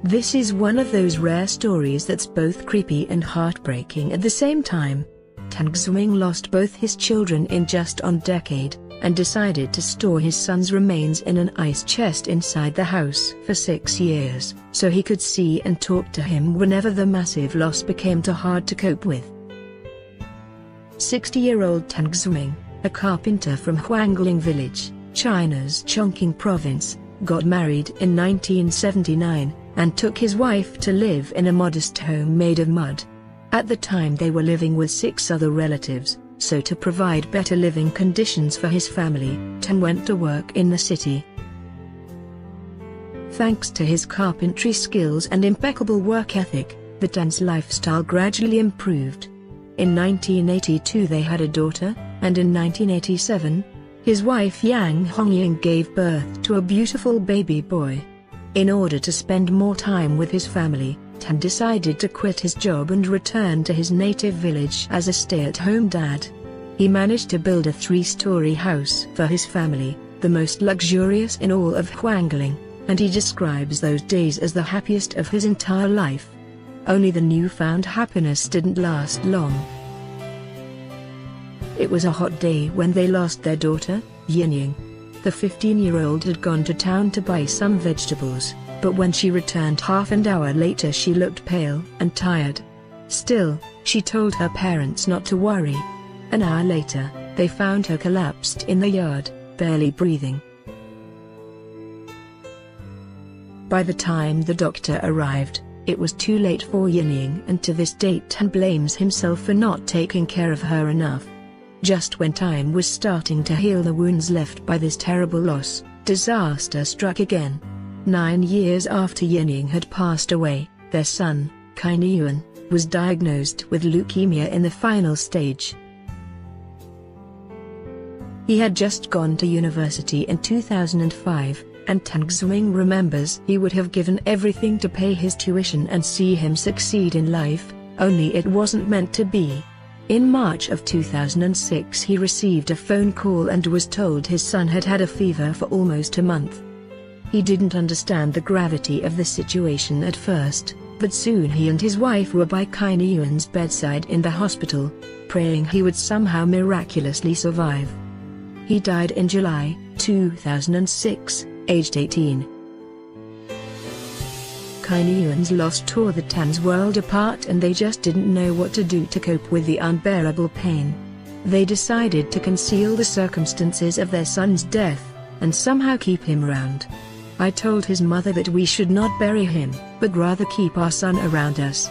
This is one of those rare stories that's both creepy and heartbreaking at the same time. Xueming lost both his children in just a decade, and decided to store his son's remains in an ice chest inside the house for 6 years, so he could see and talk to him whenever the massive loss became too hard to cope with. 60-year-old Xueming, a carpenter from Huangling village, China's Chongqing province, got married in 1979, and took his wife to live in a modest home made of mud. At the time they were living with 6 other relatives, so to provide better living conditions for his family, Tian went to work in the city. Thanks to his carpentry skills and impeccable work ethic, the Tian's lifestyle gradually improved. In 1982 they had a daughter, and in 1987, his wife Yang Hongying gave birth to a beautiful baby boy. In order to spend more time with his family, Tian decided to quit his job and return to his native village as a stay-at-home dad. He managed to build a 3-story house for his family, the most luxurious in all of Huangling, and he describes those days as the happiest of his entire life. Only the newfound happiness didn't last long. It was a hot day when they lost their daughter, Xueming. The 15-year-old had gone to town to buy some vegetables, but when she returned half an hour later she looked pale and tired. Still, she told her parents not to worry. An hour later, they found her collapsed in the yard, barely breathing. By the time the doctor arrived, it was too late for Xueming, and to this date Tian blames himself for not taking care of her enough. Just when time was starting to heal the wounds left by this terrible loss, disaster struck again. 9 years after Xueming had passed away, their son, Tian, was diagnosed with leukemia in the final stage. He had just gone to university in 2005, and Xueming remembers he would have given everything to pay his tuition and see him succeed in life, only it wasn't meant to be. In March of 2006 he received a phone call and was told his son had had a fever for almost a month. He didn't understand the gravity of the situation at first, but soon he and his wife were by Tian's bedside in the hospital, praying he would somehow miraculously survive. He died in July 2006, aged 18. Tian's loss tore the Tian's world apart, and they just didn't know what to do to cope with the unbearable pain. They decided to conceal the circumstances of their son's death, and somehow keep him around. I told his mother that we should not bury him, but rather keep our son around us.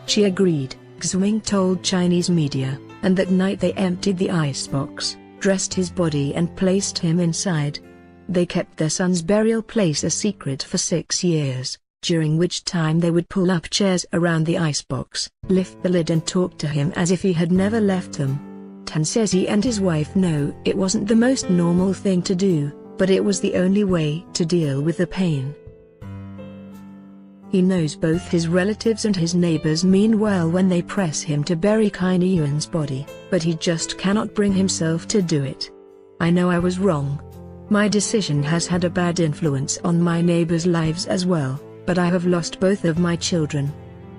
She agreed, Xueming told Chinese media, and that night they emptied the icebox, dressed his body and placed him inside. They kept their son's burial place a secret for 6 years, during which time they would pull up chairs around the icebox, lift the lid and talk to him as if he had never left them. Tian says he and his wife know it wasn't the most normal thing to do, but it was the only way to deal with the pain. He knows both his relatives and his neighbors mean well when they press him to bury Tian's body, but he just cannot bring himself to do it. I know I was wrong. My decision has had a bad influence on my neighbors' lives as well, but I have lost both of my children.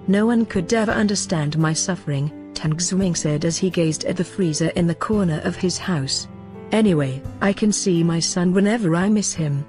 No one could ever understand my suffering, Xueming said as he gazed at the freezer in the corner of his house. Anyway, I can see my son whenever I miss him.